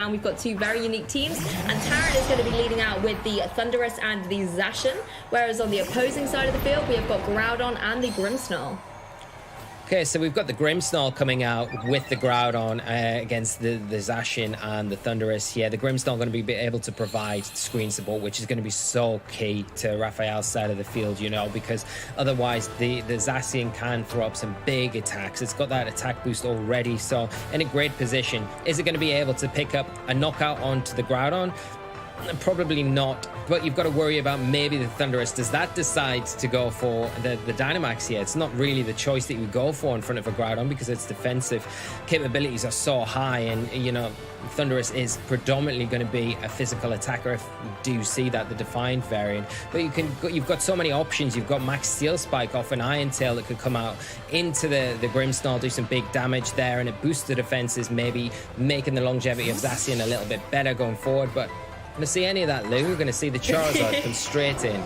And we've got two very unique teams, and Taran is going to be leading out with the Thunderous and the Zacian, whereas on the opposing side of the field we have got Groudon and the Grimmsnarl. Okay, so we've got the Grimmsnarl coming out with the Groudon against the Zacian and the Thunderous. Yeah, the Grimmsnarl going to be able to provide screen support, which is going to be so key to Rafael's side of the field, you know, because otherwise the Zacian can throw up some big attacks. It's got that attack boost already, so in a great position. Is it going to be able to pick up a knockout onto the Groudon? Probably not, but you've got to worry about maybe the Thunderous. Does that decide to go for the Dynamax here? It's not really the choice that you go for in front of a Groudon because its defensive capabilities are so high, and you know Thunderous is predominantly going to be a physical attacker if you do see that, the Defiant variant. But you've got so many options. You've got Max Steel Spike off an Iron Tail that could come out into the Grimmsnarl, do some big damage there, and it boosts the defenses, maybe making the longevity of Zacian a little bit better going forward. But going to see any of that, Lou. We're going to see the Charizard come straight in.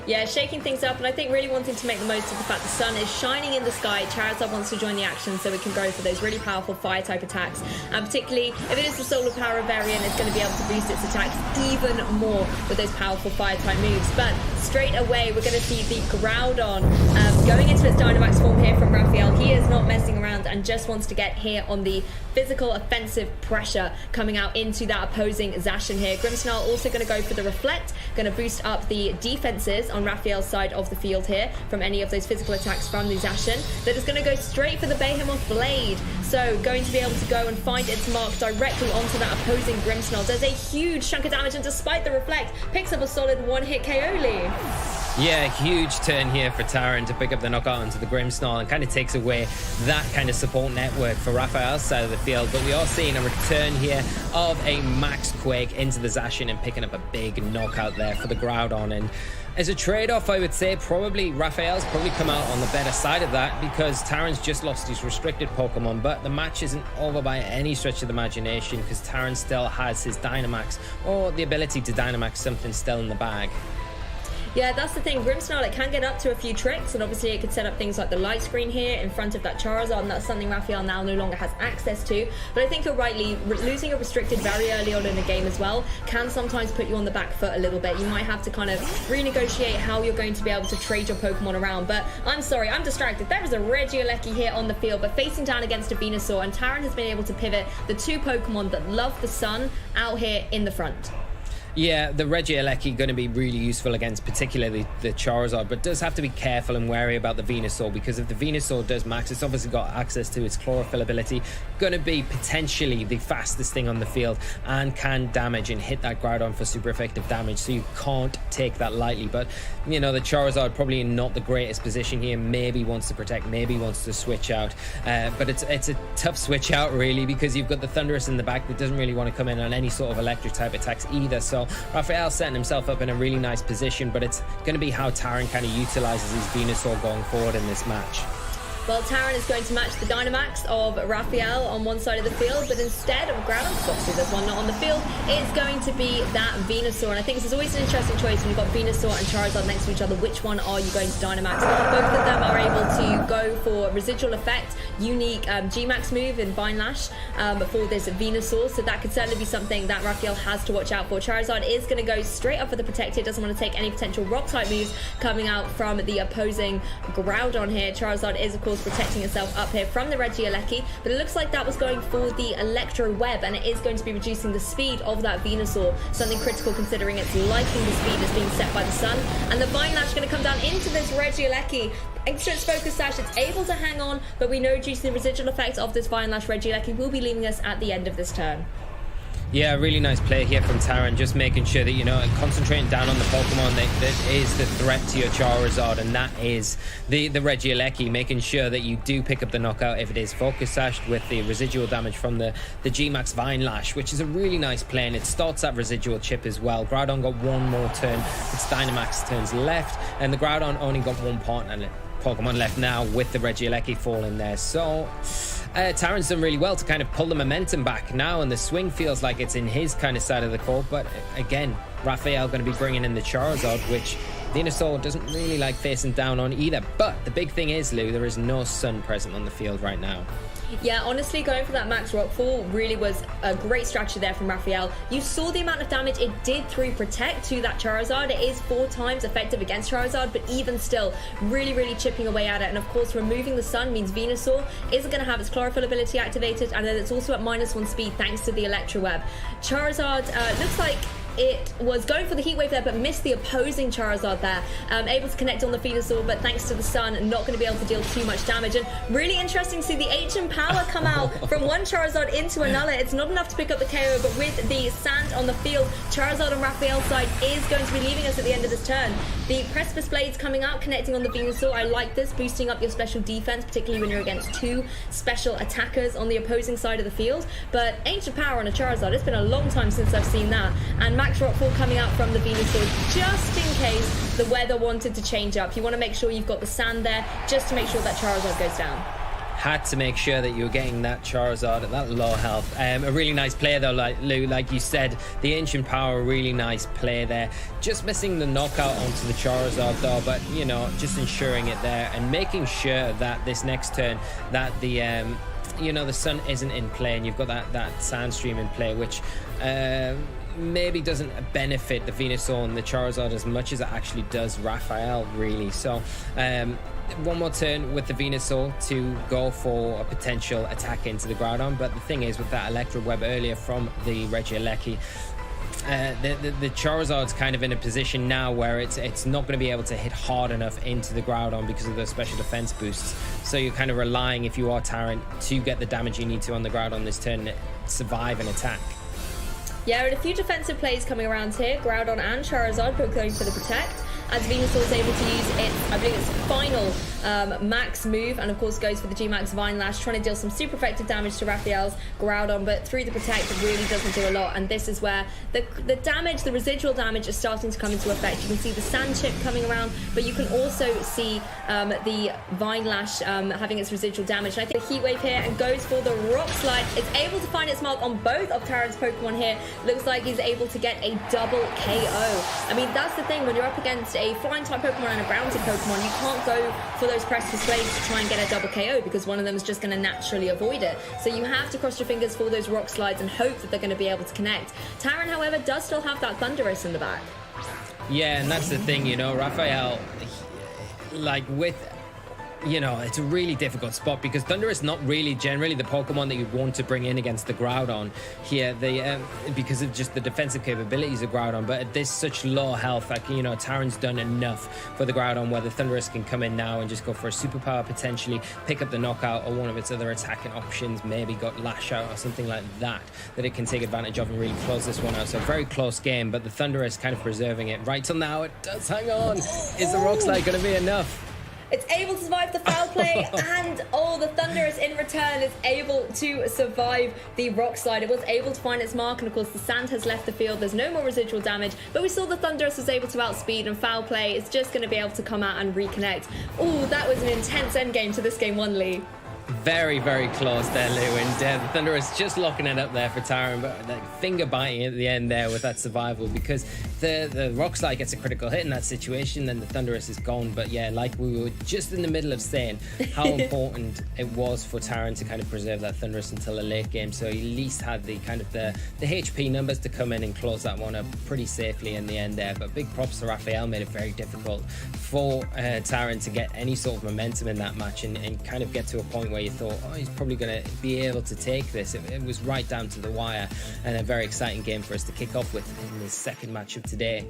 Yeah, shaking things up, and I think really wanting to make the most of the fact the sun is shining in the sky. Charizard wants to join the action so we can go for those really powerful fire-type attacks. And particularly, if it is the Solar Power variant, it's going to be able to boost its attacks even more with those powerful fire-type moves. But straight away, we're going to see the Groudon going into its Dynamax form here from Rafael. He is not messing around and just wants to get here on the physical offensive pressure coming out into that opposing Zacian here. Grimmsnarl also going to go for the Reflect, going to boost up the defenses on Rafael's side of the field here from any of those physical attacks from the Zacian. That is going to go straight for the Behemoth Blade. So going to be able to go and find its mark directly onto that opposing Grimmsnarl. Does a huge chunk of damage, and despite the Reflect, picks up a solid one-hit KO lead. Yeah, huge turn here for Taran to pick up the knockout onto the Grimmsnarl and kind of takes away that kind of support network for Rafael's side of the field. But we are seeing a return here of a Max Quake into the Zacian and picking up a big knockout there for the Groudon. And as a trade-off, I would say probably Rafael's probably come out on the better side of that because Taran's just lost his restricted Pokemon, but the match isn't over by any stretch of the imagination because Taran still has his Dynamax, or the ability to Dynamax something still in the bag. Yeah, that's the thing. Grimmsnarl, it can get up to a few tricks, and obviously it could set up things like the light screen here in front of that Charizard, and that's something Rafael now no longer has access to. But I think you're rightly, losing a restricted very early on in the game as well can sometimes put you on the back foot a little bit. You might have to kind of renegotiate how you're going to be able to trade your Pokemon around. But I'm sorry, I'm distracted. There is a Regieleki here on the field, but facing down against a Venusaur, and Taran has been able to pivot the two Pokemon that love the sun out here in the front. Yeah, the Regieleki going to be really useful against particularly the Charizard, but does have to be careful and wary about the Venusaur, because if the Venusaur does max, it's obviously got access to its Chlorophyll ability, going to be potentially the fastest thing on the field and can damage and hit that Groudon for super effective damage, so you can't take that lightly. But, you know, the Charizard probably in not the greatest position here, maybe wants to protect, maybe wants to switch out, but it's a tough switch out really, because you've got the Thunderous in the back that doesn't really want to come in on any sort of electric type attacks either. So Rafael setting himself up in a really nice position, but it's going to be how Taran kind of utilizes his Venusaur going forward in this match. Well, Taran is going to match the Dynamax of Rafael on one side of the field, but instead of Groudon, obviously there's one not on the field, it's going to be that Venusaur. And I think this is always an interesting choice when you've got Venusaur and Charizard next to each other. Which one are you going to Dynamax? Both of them are able to go for Residual Effect, unique G-Max move in Vine Lash for this Venusaur, so that could certainly be something that Rafael has to watch out for. Charizard is going to go straight up for the Protected, doesn't want to take any potential Rock-type moves coming out from the opposing Groudon here. Charizard is, of course, protecting itself up here from the Regieleki, but it looks like that was going for the Electro Web, and it is going to be reducing the speed of that Venusaur, something critical considering it's liking the speed that's being set by the sun. And the Vine Lash is going to come down into this Regieleki. Thanks to its Focus Sash, it's able to hang on, but we know due to the residual effect of this Vine Lash, Regieleki will be leaving us at the end of this turn. Yeah, really nice play here from Taran, just making sure that, you know, concentrating down on the Pokemon that is the threat to your Charizard, and that is the Regieleki, making sure that you do pick up the knockout if it is Focus Sashed with the residual damage from the G-Max Vine Lash, which is a really nice play, and it starts that residual chip as well. Groudon got one more turn, its Dynamax turns left, and the Groudon only got one partner Pokemon left now with the Regieleki falling there. So Taran's done really well to kind of pull the momentum back now, and the swing feels like it's in his kind of side of the court. But again, Rafael going to be bringing in the Charizard, which Venusaur doesn't really like facing down on either. But the big thing is, Lou, there is no sun present on the field right now. Yeah, honestly, going for that max rockfall really was a great strategy there from Rafael. You saw the amount of damage it did through Protect to that Charizard. It is 4 times effective against Charizard, but even still, really chipping away at it. And of course, removing the Sun means Venusaur isn't going to have its Chlorophyll ability activated, and then it's also at -1 speed thanks to the Electro Web. Charizard looks like it was going for the Heat Wave there, but missed the opposing Charizard there. Able to connect on the Venusaur, but thanks to the Sun, not going to be able to deal too much damage. And really interesting to see the Ancient Power come out from one Charizard into another. It's not enough to pick up the KO, but with the sand on the field, Charizard on Raphael's side is going to be leaving us at the end of this turn. The Precipice Blades coming out, connecting on the Venusaur. I like this, boosting up your special defense, particularly when you're against 2 special attackers on the opposing side of the field. But Ancient Power on a Charizard, it's been a long time since I've seen that. And Max Rockfall coming out from the Venusaur, just in case the weather wanted to change up. You want to make sure you've got the sand there, just to make sure that Charizard goes down. Had to make sure that you were getting that Charizard at that low health. A really nice play though, like Lou, like you said, the Ancient Power, really nice play there. Just missing the knockout onto the Charizard though, but you know, just ensuring it there and making sure that this next turn that the you know, the Sun isn't in play and you've got that Sand Stream in play, which maybe doesn't benefit the Venusaur and the Charizard as much as it actually does Raphael, really. So one more turn with the Venusaur to go for a potential attack into the Groudon, but the thing is, with that Electro Web earlier from the Regieleki, the Charizard's kind of in a position now where it's not going to be able to hit hard enough into the Groudon because of those special defense boosts. So you're kind of relying, if you are Taran, to get the damage you need to on the Groudon this turn, survive an attack. Yeah, and a few defensive plays coming around here. Groudon and Charizard both going for the Protect, as Venusaur is able to use its, I believe it's final max move, and of course goes for the G-Max Vine Lash, trying to deal some super effective damage to Raphael's Groudon, but through the Protect it really doesn't do a lot. And this is where the damage, the residual damage, is starting to come into effect. You can see the Sand Chip coming around, but you can also see the Vine Lash having its residual damage. And I think the Heat Wave here and goes for the Rock Slide. It's able to find its mark on both of Taran's Pokemon here. Looks like he's able to get a double KO. I mean, that's the thing, when you're up against a flying type Pokemon and a ground type Pokemon, you can't go for those Precipice Blades to try and get a double KO because one of them is just going to naturally avoid it. So you have to cross your fingers for those Rock Slides and hope that they're going to be able to connect. Taran, however, does still have that Thunderous in the back. Yeah, and that's the thing, you know, Raphael, like with, you know, it's a really difficult spot because Thunder is not really generally the Pokemon that you want to bring in against the Groudon here, because of just the defensive capabilities of Groudon. But at this such low health, like, you know, Taran's done enough for the Groudon where the Thunderous can come in now and just go for a superpower, potentially pick up the knockout or one of its other attacking options, maybe got Lash Out or something like that it can take advantage of and really close this one out. So very close game, but the Thunderous kind of preserving it right till now. It does hang on. Is the Rock Slide going to be enough? It's able to survive the foul play, and the Thunderous in return is able to survive the Rock Slide. It was able to find its mark, and of course the sand has left the field. There's no more residual damage, but we saw the Thunderous was able to outspeed, and foul play is just going to be able to come out and reconnect. Oh, that was an intense endgame to this game 1, Lee. Very, very close there, Lou, and the Thunderous just locking it up there for Taran, but like finger biting at the end there with that survival, because the Rock Slide gets a critical hit in that situation, then the Thunderous is gone. But yeah, like we were just in the middle of saying, how important it was for Taran to kind of preserve that Thunderous until the late game, so he at least had the kind of the HP numbers to come in and close that one up pretty safely in the end there. But big props to Raphael, made it very difficult for Taran to get any sort of momentum in that match and kind of get to a point where you thought, oh, he's probably going to be able to take this. It was right down to the wire, and a very exciting game for us to kick off with in the second match of today.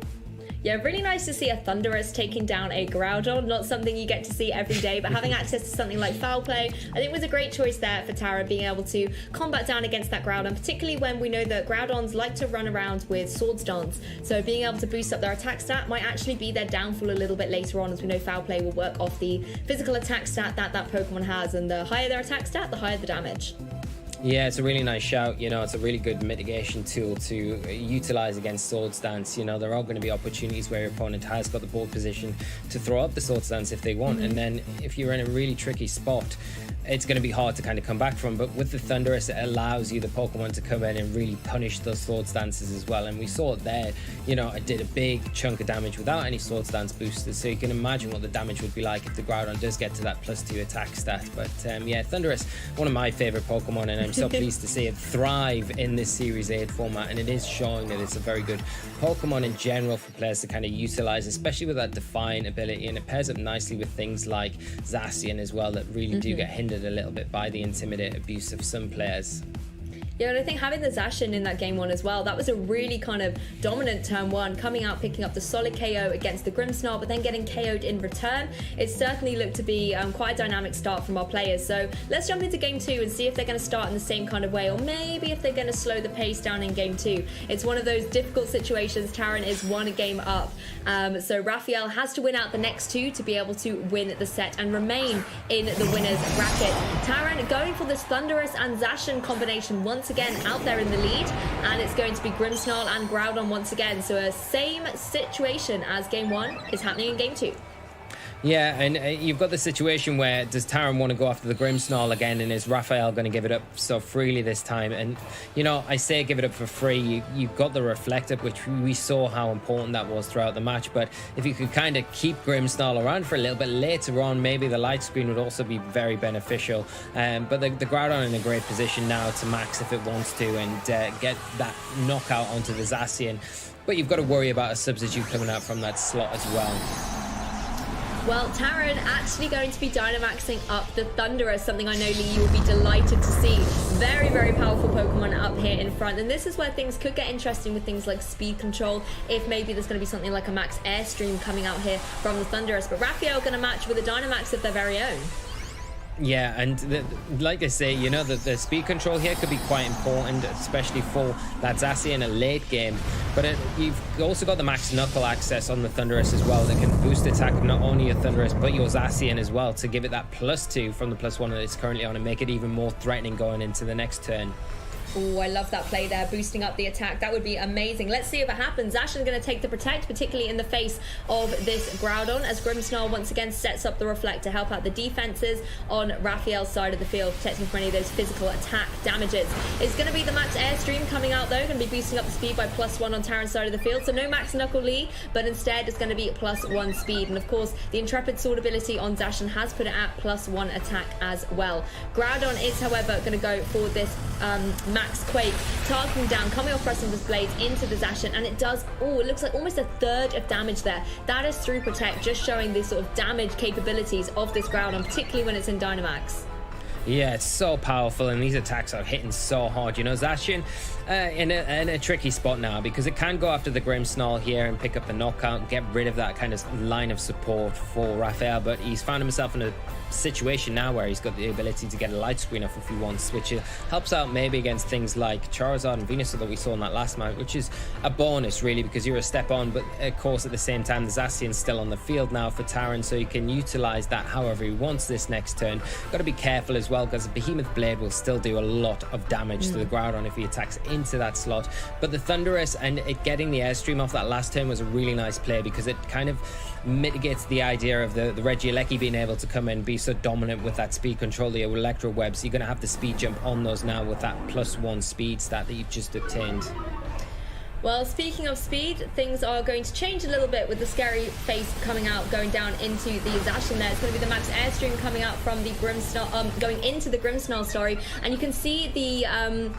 Yeah, really nice to see a Thunderous taking down a Groudon. Not something you get to see every day, but having access to something like Foul Play, I think was a great choice there for Tara, being able to combat down against that Groudon, particularly when we know that Groudons like to run around with Swords Dance. So being able to boost up their attack stat might actually be their downfall a little bit later on, as we know Foul Play will work off the physical attack stat that Pokemon has, and the higher their attack stat, the higher the damage. Yeah, it's a really nice shout. You know, it's a really good mitigation tool to utilize against Sword Stance. You know, there are going to be opportunities where your opponent has got the ball position to throw up the Sword Stance if they want. And then if you're in a really tricky spot, it's going to be hard to kind of come back from. But with the Thunderous, it allows you, the Pokemon, to come in and really punish those Swords Dances as well. And we saw it there, you know, it did a big chunk of damage without any Swords Dance boosters. So you can imagine what the damage would be like if the Groudon does get to that +2 attack stat. But yeah, Thunderous, one of my favorite Pokemon, and I'm so pleased to see it thrive in this Series 8 format. And it is showing that it's a very good Pokemon in general for players to kind of utilize, especially with that Defiant ability. And it pairs up nicely with things like Zacian as well, that really do get hindered a little bit by the Intimidate abuse of some players. Yeah, and I think having the Zacian in that game 1 as well, that was a really kind of dominant turn 1, coming out, picking up the solid KO against the Grimmsnarl, but then getting KO'd in return. It certainly looked to be quite a dynamic start from our players. So let's jump into game 2 and see if they're going to start in the same kind of way, or maybe if they're going to slow the pace down in game 2. It's one of those difficult situations. Taran is 1 game up. So Rafael has to win out the next 2 to be able to win the set and remain in the winner's bracket. Taran going for this Thunderous and Zacian combination once again out there in the lead, and it's going to be Grimmsnarl and Groudon once again. So a same situation as game 1 is happening in game 2. Yeah, and you've got the situation where, does Taran want to go after the Grimmsnarl again, and is Rafael going to give it up so freely this time? And, you know, I say give it up for free. You've got the Reflect Up, which we saw how important that was throughout the match. But if you could kind of keep Grimmsnarl around for a little bit later on, maybe the Light Screen would also be very beneficial. But the Groudon in a great position now to max if it wants to, and get that knockout onto the Zacian. But you've got to worry about a substitute coming out from that slot as well. Well, Taran actually going to be Dynamaxing up the Thunderous, something I know, Lee, you will be delighted to see. Very, very powerful Pokemon up here in front. And this is where things could get interesting with things like speed control, if maybe there's going to be something like a max Airstream coming out here from the Thunderous. But Rafael going to match with a Dynamax of their very own. Yeah, and like I say, you know, the speed control here could be quite important, especially for that Zacian in a late game. But you've also got the max knuckle access on the Thunderous as well that can boost attack of not only your Thunderous but your Zacian as well, to give it that +2 from the +1 that it's currently on and make it even more threatening going into the next turn. Oh, I love that play there, boosting up the attack. That would be amazing. Let's see if it happens. Zacian's going to take the Protect, particularly in the face of this Groudon, as Grimmsnarl once again sets up the Reflect to help out the defenses on Rafael's side of the field, protecting from any of those physical attack damages. It's going to be the Max Airstream coming out, though, going to be boosting up the speed by +1 on Taran's side of the field. So no Max Knuckle Lee, but instead it's going to be +1 speed. And of course, the Intrepid Sword ability on Zacian has put it at +1 attack as well. Groudon is, however, going to go for this Max Quake, targeting down, coming off Preston's blades into the Zacian, and it does, it looks like almost a third of damage there. That is through Protect, just showing the sort of damage capabilities of this Groudon, particularly when it's in Dynamax. Yeah, it's so powerful, and these attacks are hitting so hard. You know, Zacian in a tricky spot now, because it can go after the Grimmsnarl here and pick up the knockout, get rid of that kind of line of support for Rafael, but he's found himself in a situation now where he's got the ability to get a Light Screen off if he wants, which helps out maybe against things like Charizard and Venusaur that we saw in that last match, which is a bonus really, because you're a step on. But of course at the same time, the Zacian's still on the field now for Taran, so he can utilize that however he wants this next turn. Got to be careful as well, because Behemoth Blade will still do a lot of damage to the Groudon if he attacks into that slot. But the Thunderous and it getting the Airstream off that last turn was a really nice play, because it kind of mitigates the idea of the Regieleki being able to come in and be so dominant with that speed control, the Electro Webs. You're going to have the speed jump on those now with that +1 speed stat that you've just obtained. Well, speaking of speed, things are going to change a little bit with the Scary Face coming out, going down into the Zacian there. It's going to be the Max Airstream coming out from the Grimmsnarl, going into the Grimmsnarl, sorry. And you can see the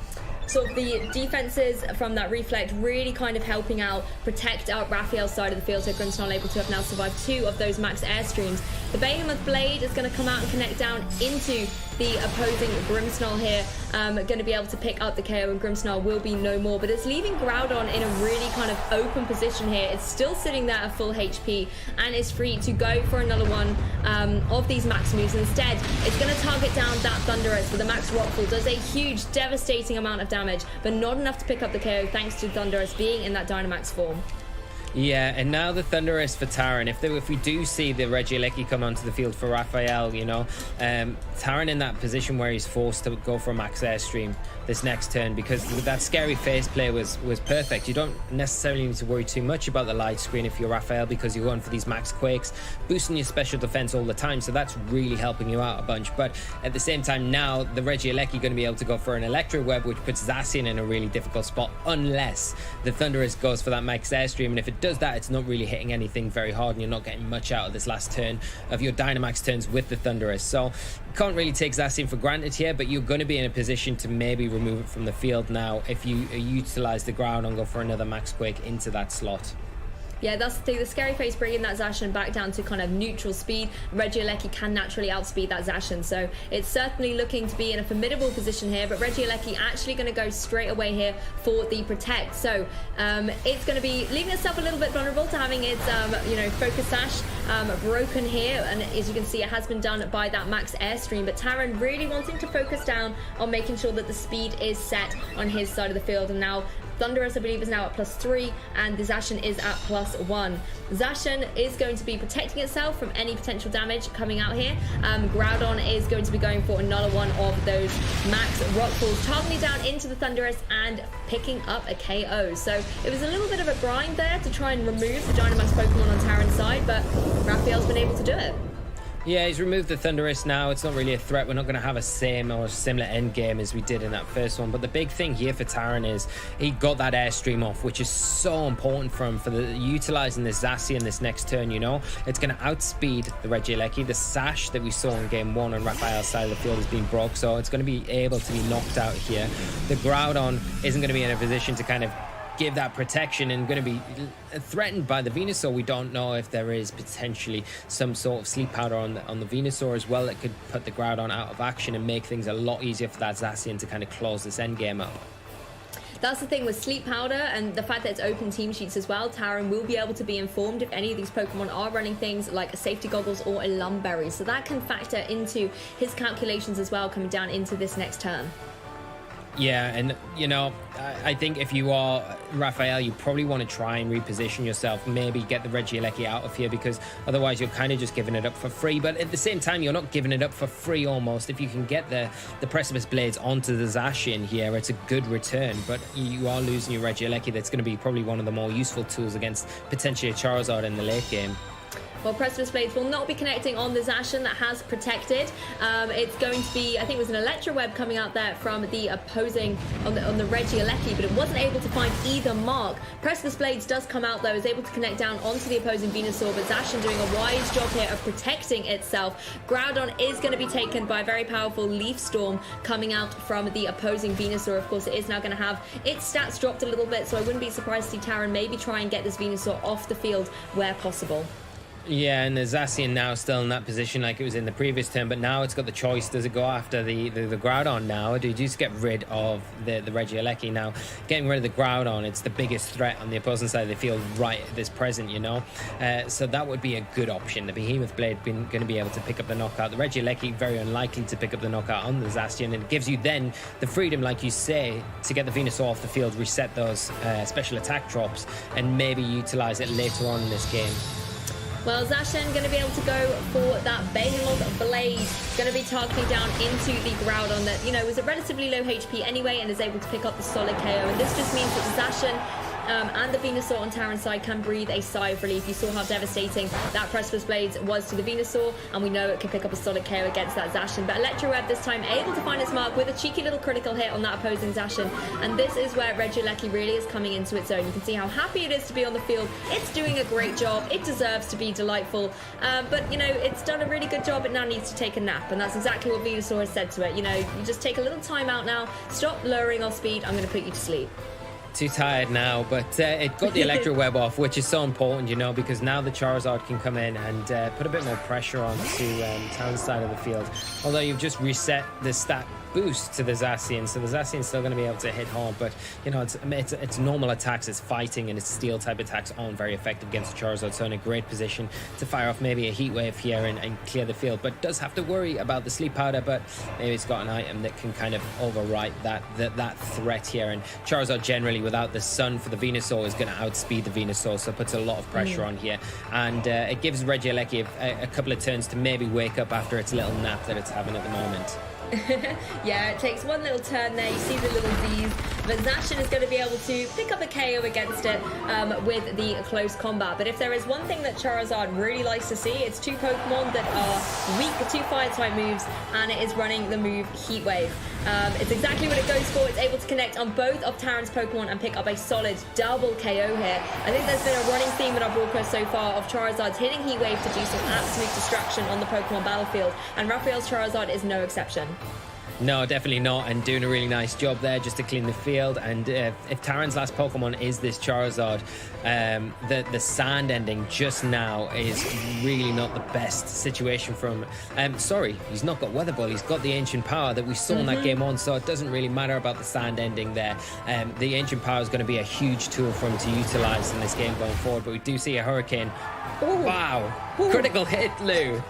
sort of the defenses from that Reflect really kind of helping out protect out Rafael's side of the field, so Grimmsnarl able to have now survived 2 of those Max Airstreams. The Behemoth Blade is going to come out and connect down into the opposing Grimmsnarl here, going to be able to pick up the KO, and Grimmsnarl will be no more, but it's leaving Groudon in a really kind of open position here. It's still sitting there at full HP and is free to go for another one of these max moves. Instead, it's going to target down that Thunderous with a Max Rockfall. Does a huge, devastating amount of damage, but not enough to pick up the KO thanks to Thunderous being in that Dynamax form. Yeah, and now the Thunderous for Taran. If we do see the Regieleki come onto the field for Rafael, you know, Taran in that position where he's forced to go for a max airstream this next turn, because that scary face play was perfect. You don't necessarily need to worry too much about the light screen if you're Rafael, because you're going for these max quakes, boosting your special defense all the time, so that's really helping you out a bunch. But at the same time, now the Regieleki going to be able to go for an Electro Web, which puts Zacian in a really difficult spot unless the Thunderous goes for that max airstream. And if it does that, it's not really hitting anything very hard, and you're not getting much out of this last turn of your Dynamax turns with the Thunderous. So you can't really take Zacian for granted here, but you're going to be in a position to maybe remove it from the field now if you utilize the ground and go for another max quake into that slot. Yeah, that's the thing. The Scary Face bringing that Zacian back down to kind of neutral speed. Regieleki can naturally outspeed that Zacian, so it's certainly looking to be in a formidable position here. But Regieleki actually going to go straight away here for the Protect. So it's going to be leaving itself a little bit vulnerable to having its, Focus Sash broken here. And as you can see, it has been done by that max airstream. But Taran really wanting to focus down on making sure that the speed is set on his side of the field. And now Thunderous, I believe, is now at +3, and the Zacian is at +1. Zacian is going to be protecting itself from any potential damage coming out here. Groudon is going to be going for another one of those max rock falls, targeting down into the Thunderous and picking up a KO. So it was a little bit of a grind there to try and remove the Dynamax Pokemon on Taran's side, but Raphael's been able to do it. Yeah, he's removed the Thunderous now. It's not really a threat. We're not going to have a same or similar end game as we did in that first one. But the big thing here for Taran is he got that airstream off, which is so important for him for utilizing the Zacian this next turn, you know. It's going to outspeed the Regieleki. The Sash that we saw in game 1 on Raphael's side of the field has been broke, so it's going to be able to be knocked out here. The Groudon isn't going to be in a position to kind of give that protection, and going to be threatened by the Venusaur. We don't know if there is potentially some sort of sleep powder on the Venusaur as well that could put the Groudon out of action and make things a lot easier for that Zacian to kind of close this endgame up. That's the thing with Sleep Powder and the fact that it's open team sheets as well. Taran will be able to be informed if any of these Pokemon are running things like safety goggles or a Lumberry, so that can factor into his calculations as well coming down into this next turn. Yeah, and you know, I think if you are Raphael, you probably want to try and reposition yourself, maybe get the Regieleki out of here, because otherwise you're kind of just giving it up for free. But at the same time, you're not giving it up for free almost. If you can get the Precipice Blades onto the Zacian here, it's a good return, but you are losing your Regieleki. That's going to be probably one of the more useful tools against potentially a Charizard in the late game. Well, Precipice Blades will not be connecting on the Zacian that has protected. It's going to be, I think it was an Electro Web coming out there from the opposing on the Regieleki, but it wasn't able to find either mark. Precipice Blades does come out though, is able to connect down onto the opposing Venusaur, but Zacian doing a wise job here of protecting itself. Groudon is going to be taken by a very powerful Leaf Storm coming out from the opposing Venusaur. Of course, it is now going to have its stats dropped a little bit, so I wouldn't be surprised to see Taran maybe try and get this Venusaur off the field where possible. Yeah, and the Zacian now still in that position like it was in the previous turn, but now it's got the choice. Does it go after the Groudon now, or do you just get rid of the Regieleki? Now, getting rid of the Groudon, it's the biggest threat on the opposing side of the field right at this present, you know? So that would be a good option. The Behemoth Blade going to be able to pick up the knockout. The Regieleki, very unlikely to pick up the knockout on the Zacian, and it gives you then the freedom, like you say, to get the Venusaur off the field, reset those special attack drops, and maybe utilize it later on in this game. Well, Zacian going to be able to go for that Behemoth Blade. Going to be targeting down into the Groudon that, you know, was a relatively low HP anyway and is able to pick up the solid KO. And this just means that the Zacian and the Venusaur on Taran's side can breathe a sigh of relief. You saw how devastating that Precipice Blades was to the Venusaur, and we know it can pick up a solid KO against that Zacian. But Electro Web this time able to find its mark with a cheeky little critical hit on that opposing Zacian. And this is where Regieleki really is coming into its own. You can see how happy it is to be on the field. It's doing a great job. It deserves to be delightful. But, you know, it's done a really good job. It now needs to take a nap. And that's exactly what Venusaur has said to it. You know, you just take a little time out now. Stop lowering our speed. I'm going to put you to sleep. Too tired now, but it got the Electro Web off, which is so important, you know, because now the Charizard can come in and put a bit more pressure on to Taran's side of the field. Although you've just reset the stat boost to the Zacian, so the Zacian's still going to be able to hit hard, but you know, it's normal attacks, it's fighting, and its steel type attacks aren't very effective against Charizard, so in a great position to fire off maybe a heat wave here and clear the field, but does have to worry about the sleep powder, but maybe it's got an item that can kind of overwrite that threat here. And Charizard generally without the sun for the Venusaur is going to outspeed the Venusaur, so it puts a lot of pressure on here, and it gives Regieleki a couple of turns to maybe wake up after its little nap that it's having at the moment. Yeah, it takes one little turn there. You see the little Z's, but Zacian is going to be able to pick up a KO against it with the close combat. But if there is one thing that Charizard really likes to see, it's two Pokemon that are weak to fire type moves, and it is running the move Heat Wave. It's exactly what it goes for. It's able to connect on both of Taran's Pokemon and pick up a solid double KO here. I think there's been a running theme in our broadcast so far of Charizard's hitting Heat Wave to do some absolute destruction on the Pokemon battlefield, and Raphael's Charizard is no exception. No, definitely not, and doing a really nice job there just to clean the field. And if Taran's last Pokemon is this Charizard, the sand ending just now is really not the best situation for him. Sorry, he's not got Weather Ball, he's got the Ancient Power that we saw in that game on, so it doesn't really matter about the sand ending there. The Ancient Power is going to be a huge tool for him to utilize in this game going forward, but we do see a Hurricane. Ooh. Wow. Ooh. Critical hit, Lou.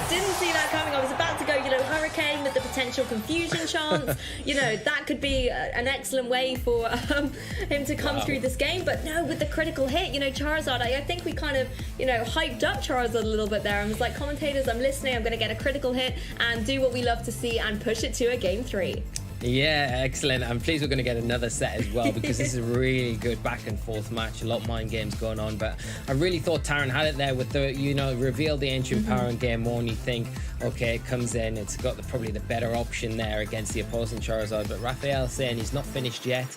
Didn't see that coming. I was about to go, you know, Hurricane with the potential confusion chance. You know, that could be an excellent way for him to come through this game. But no, with the critical hit, you know, Charizard, I think we kind of, you know, hyped up Charizard a little bit there. I was like, commentators, I'm listening. I'm going to get a critical hit and do what we love to see and push it to a game 3. Yeah, excellent. I'm pleased we're going to get another set as well, because this is a really good back and forth match. A lot of mind games going on, but I really thought Taran had it there with the, you know, reveal the Ancient Power in game 1. You think, okay, it comes in, it's got probably the better option there against the opposing Charizard, but Rafael saying he's not finished yet.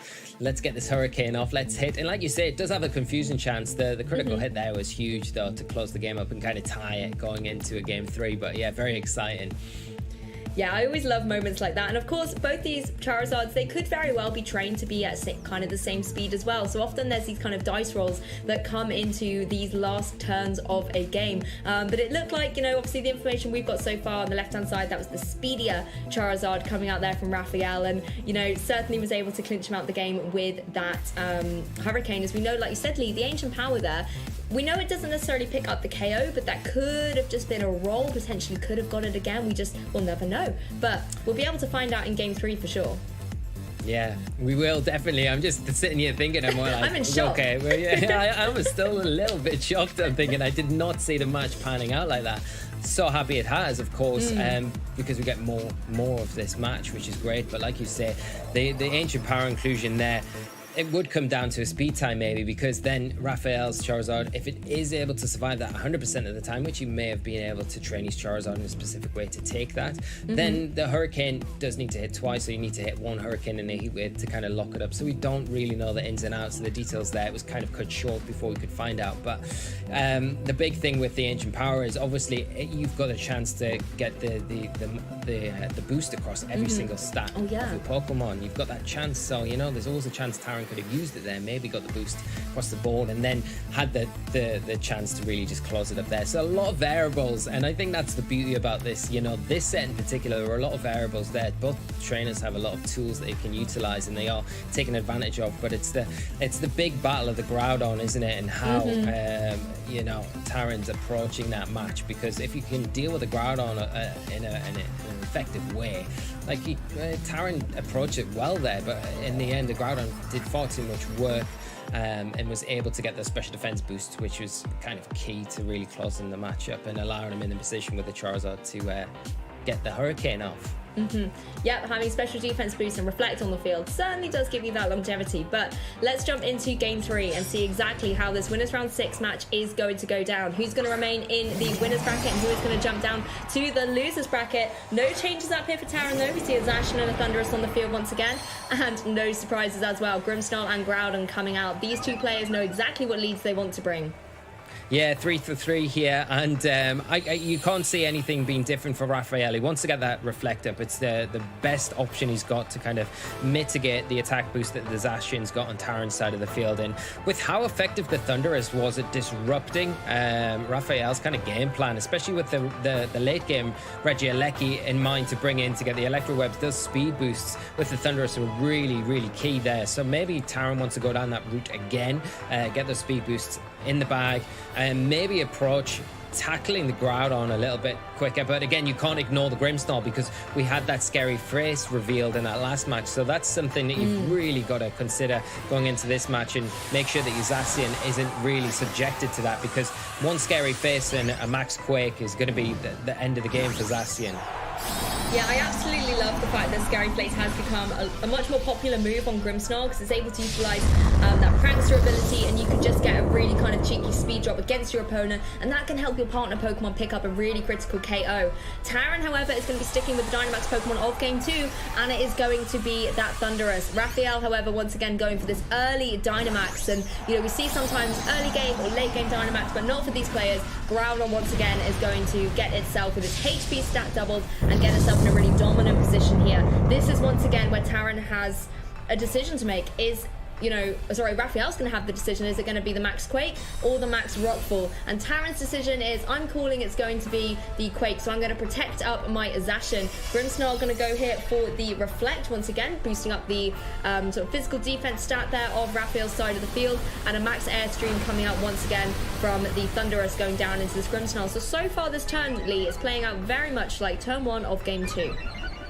Let's get this Hurricane off, let's hit. And like you say, it does have a confusion chance. The critical hit there was huge, though, to close the game up and kind of tie it going into a game 3. But yeah, very exciting. Yeah, I always love moments like that. And of course, both these Charizards, they could very well be trained to be at kind of the same speed as well. So often there's these kind of dice rolls that come into these last turns of a game. But it looked like, you know, obviously the information we've got so far on the left-hand side, that was the speedier Charizard coming out there from Raphael. And, you know, certainly was able to clinch him out the game with that Hurricane. As we know, like you said, Lee, the Ancient Power there, we know it doesn't necessarily pick up the KO, but that could have just been a roll, potentially could have got it again. We'll never know. But we'll be able to find out in game 3 for sure. Yeah, we will, definitely. I'm just sitting here thinking, I'm more like, I'm in shock. Okay, well, yeah, I was still a little bit shocked. I'm thinking I did not see the match panning out like that. So happy it has, of course, because we get more of this match, which is great. But like you say, the Ancient Power inclusion there, it would come down to a speed time maybe, because then Raphael's Charizard, if it is able to survive that 100% of the time, which he may have been able to train his Charizard in a specific way to take that, then the Hurricane does need to hit twice, so you need to hit one Hurricane and a Heat Wave to kind of lock it up. So we don't really know the ins and outs of the details there. It was kind of cut short before we could find out. But the big thing with the Ancient Power is obviously you've got a chance to get the boost across every single stat of your Pokemon. You've got that chance, so you know there's always a chance Taran could have used it there, maybe got the boost across the board, and then had the chance to really just close it up there. So a lot of variables, and I think that's the beauty about this. You know, this set in particular, there are a lot of variables there. Both trainers have a lot of tools that they can utilize, and they are taking advantage of. But it's the big battle of the Groudon, isn't it? And how you know, Taran's approaching that match, because if you can deal with the Groudon in an effective way, like Taran approached it well there, but in the end the Groudon did far too much work and was able to get the special defense boost, which was kind of key to really closing the match up and allowing him in the position with the Charizard to get the Hurricane off. Yep, having special defense boost and reflect on the field certainly does give you that longevity. But let's jump into game 3 and see exactly how this winners round 6 match is going to go down. Who's going to remain in the winners bracket and who is going to jump down to the losers bracket. No changes up here for Taran though. We see a Zacian and a Thundurus on the field once again, and no surprises as well. Grimmsnarl and Groudon coming out. These two players know exactly what leads they want to bring. Yeah, 3-3 here, and you can't see anything being different for Rafael. He wants to get that reflect up. It's the best option he's got to kind of mitigate the attack boost that the Zacian's got on Taran's side of the field. And with how effective the Thunderous was at disrupting Rafael's kind of game plan, especially with the late game Regieleki in mind to bring in to get the Electro Webs, those speed boosts with the Thunderous are really, really key there. So maybe Taran wants to go down that route again, get those speed boosts in the bag, and maybe approach tackling the Groudon a little bit quicker. But again, you can't ignore the Grimmsnarl because we had that scary face revealed in that last match. So that's something that you've really got to consider going into this match, and make sure that your Zacian isn't really subjected to that, because one scary face and a Max Quake is going to be the end of the game for Zacian. Yeah, I absolutely love the fact that Scary Face has become a much more popular move on Grimmsnarl, because it's able to utilize that prankster ability, and you can just get a really kind of cheeky speed drop against your opponent, and that can help your partner Pokemon pick up a really critical KO. Taran, however, is going to be sticking with the Dynamax Pokemon of Game 2, and it is going to be that Thunderous. Rafael, however, once again going for this early Dynamax, and we see sometimes early game or late game Dynamax, but not for these players. Groudon once again is going to get itself with its HP stat doubled and get itself in a really dominant position here. This is once again where Taran has a decision to make. Raphael's going to have the decision. Is it going to be the Max Quake or the Max Rockfall? And Taran's decision is, I'm calling it's going to be the Quake, so I'm going to protect up my Zacian. Grimmsnarl going to go here for the Reflect, once again, boosting up the sort of physical defense stat there of Raphael's side of the field, and a Max Airstream coming out once again from the Thunderous going down into this Grimmsnarl. So far this turn, Lee, is playing out very much like turn 1 of Game 2.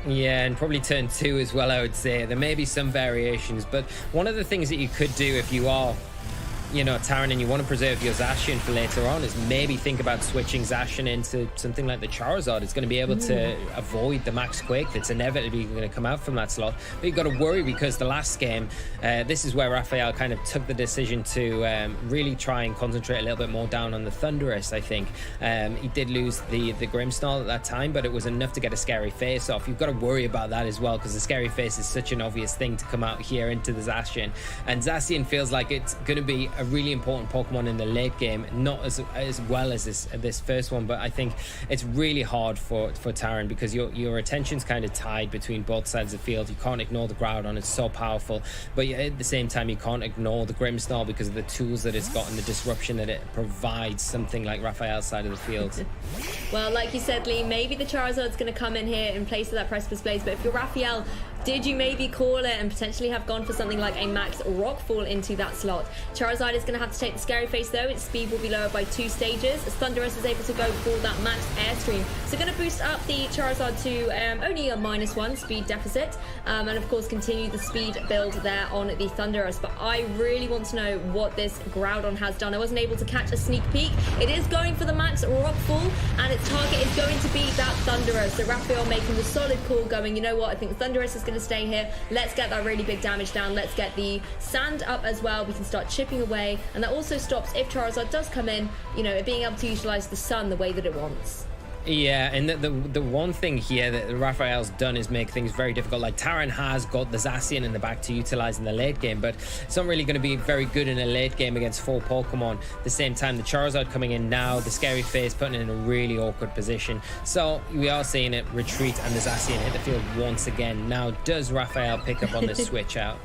Yeah, and probably turn 2 as well, I would say. There may be some variations, but one of the things that you could do if you are Taran, and you want to preserve your Zacian for later on, is maybe think about switching Zacian into something like the Charizard. It's going to be able to avoid the Max Quake that's inevitably going to come out from that slot. But you've got to worry, because the last game, this is where Rafael kind of took the decision to really try and concentrate a little bit more down on the Thunderous, I think. He did lose the Grimmsnarl at that time, but it was enough to get a Scary Face off. You've got to worry about that as well, because the Scary Face is such an obvious thing to come out here into the Zacian. And Zacian feels like it's going to be a really important Pokemon in the late game, not as well as this first one, but I think it's really hard for Taran, because your attention's kind of tied between both sides of the field. You can't ignore the Groudon, it's so powerful, but at the same time you can't ignore the Grimmsnarl because of the tools that it's got and the disruption that it provides something like Raphael's side of the field. Well, like you said, Lee, maybe the Charizard's going to come in here in place of that Precipice Blaze, but if you're Raphael, did you maybe call it and potentially have gone for something like a Max Rockfall into that slot? Charizard is going to have to take the Scary Face though. Its speed will be lowered by 2 stages, as Thunderous is able to go for that Max Airstream. So going to boost up the Charizard to only a -1 speed deficit, and of course continue the speed build there on the Thunderous. But I really want to know what this Groudon has done. I wasn't able to catch a sneak peek. It is going for the Max Rockfall, and its target is going to be that Thunderous. So Raphael making the solid call, going, you know what, I think the Thunderous is going to stay here. Let's get that really big damage down. Let's get the sand up as well. We can start chipping away, and that also stops, if Charizard does come in, it being able to utilize the sun the way that it wants. Yeah, and the one thing here that Raphael's done is make things very difficult. Like, Taran has got the Zacian in the back to utilize in the late game, but it's not really going to be very good in a late game against 4 Pokemon. At the same time, the Charizard coming in now, the Scary Face putting it in a really awkward position. So we are seeing it retreat, and the Zacian hit the field once again. Now, does Rafael pick up on the switch out?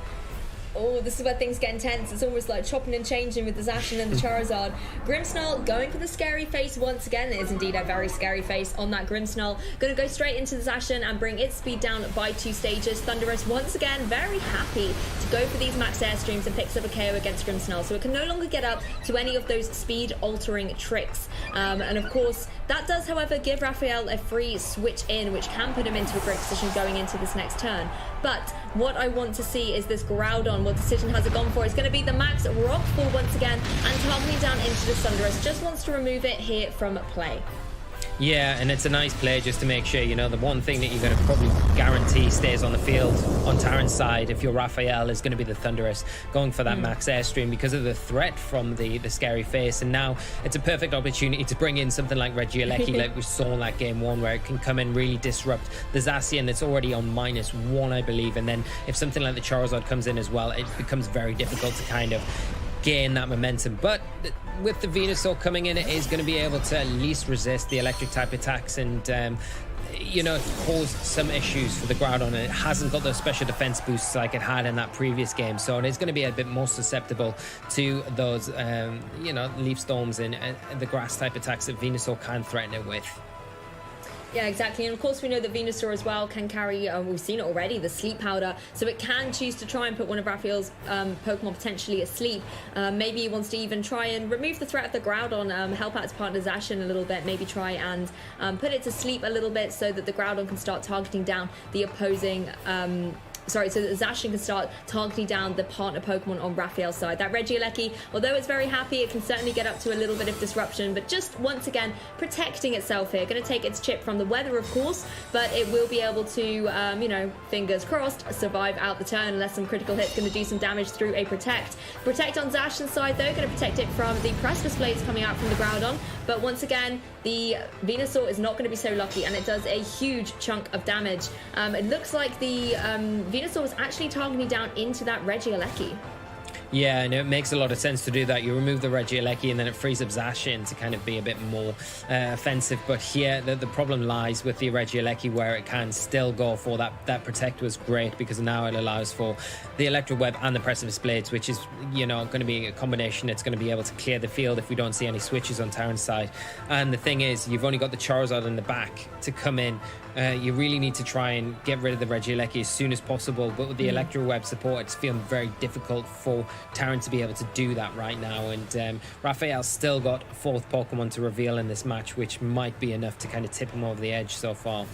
Oh, this is where things get intense. It's almost like chopping and changing with the Zacian and the Charizard. Grimmsnarl going for the Scary Face once again. It is indeed a very scary face on that Grimmsnarl. Going to go straight into the Zacian and bring its speed down by 2 stages. Thunderous once again very happy to go for these Max Airstreams and picks up a KO against Grimmsnarl. So it can no longer get up to any of those speed altering tricks. And of course, that does, however, give Raphael a free switch in, which can put him into a great position going into this next turn. But what I want to see is this Groudon. What decision has it gone for? It's going to be the Max Rockfall once again, and targeting down into the Thunderous. Just wants to remove it here from play. Yeah, and it's a nice play just to make sure, the one thing that you're going to probably guarantee stays on the field on Taran's side, if you're Raphael, is going to be the Thunderous, going for that Max Airstream because of the threat from the Scary Face. And now it's a perfect opportunity to bring in something like Regieleki, like we saw in that game 1, where it can come and really disrupt the Zacian that's already on -1, I believe. And then if something like the Charizard comes in as well, it becomes very difficult to kind of gain that momentum. But with the Venusaur coming in, it is going to be able to at least resist the electric type attacks and you know, cause some issues for the Groudon. It hasn't got those special defense boosts like it had in that previous game, so it is going to be a bit more susceptible to those you know, leaf storms and the grass type attacks that Venusaur can threaten it with. Yeah, exactly. And of course, we know that Venusaur as well can carry, we've seen it already, the sleep powder. So it can choose to try and put one of Raphael's Pokemon potentially asleep. Maybe he wants to even try and remove the threat of the Groudon, help out his partner Zacian a little bit, maybe try and put it to sleep a little bit so that the Groudon can start targeting down the opposing so that Zacian can start targeting down the partner Pokemon on Raphael's side. That Regieleki, although it's very happy, it can certainly get up to a little bit of disruption, but just once again protecting itself here. Going to take its chip from the weather, of course, but it will be able to, you know, fingers crossed, survive out the turn unless some critical hit's going to do some damage through a Protect. Protect on Zacian's side, though, going to protect it from the Precipice Blades coming out from the Groudon, but once again, the Venusaur is not going to be so lucky, and it does a huge chunk of damage. It looks like the Venusaur was actually targeting down into that Regieleki. Yeah, and it makes a lot of sense to do that. You remove the Regieleki and then it frees up Zacian to kind of be a bit more offensive. But here, the problem lies with the Regieleki, where it can still go for that Protect was great because now it allows for the Electro Web and the Precipice Blades, which is, you know, going to be a combination. It's going to be able to clear the field if we don't see any switches on Taran's side. And the thing is, you've only got the Charizard in the back to come in. You really need to try and get rid of the Regieleki as soon as possible, but with the Electro Web support, it's feeling very difficult for Taran to be able to do that right now. And Raphael's still got a fourth Pokemon to reveal in this match, which might be enough to kind of tip him over the edge so far.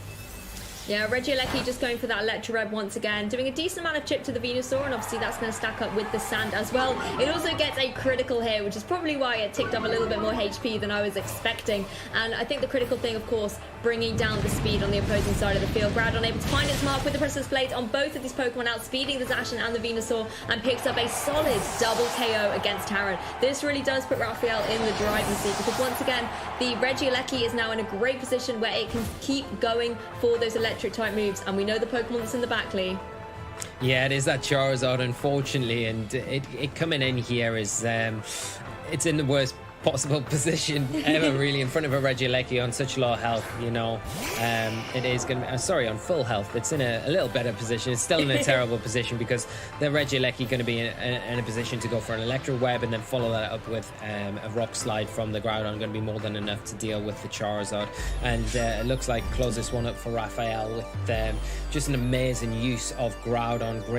Yeah, Regieleki just going for that Electro Web once again, doing a decent amount of chip to the Venusaur, and obviously that's going to stack up with the sand as well. It also gets a critical here, which is probably why it ticked up a little bit more HP than I was expecting. And I think the critical thing, of course, bringing down the speed on the opposing side of the field. Groudon able to find its mark with the Precipice Blades on both of these Pokemon, outspeeding the Zacian and the Venusaur, and picks up a solid double KO against Taran. This really does put Raphael in the driving seat, because once again, the Regieleki is now in a great position where it can keep going for those electric type moves, and we know the Pokemon that's in the back, Lee. Yeah, it is that Charizard, unfortunately, and it coming in here is it's in the worst possible position ever, really, in front of a Regieleki on such low health, you know. It is going to be, sorry, on full health. It's in a little better position. It's still in a terrible position because the Regieleki going to be in a position to go for an Electro Web and then follow that up with a Rock Slide from the Groudon. Going to be more than enough to deal with the Charizard. And it looks like close this one up for Raphael with just an amazing use of Groudon.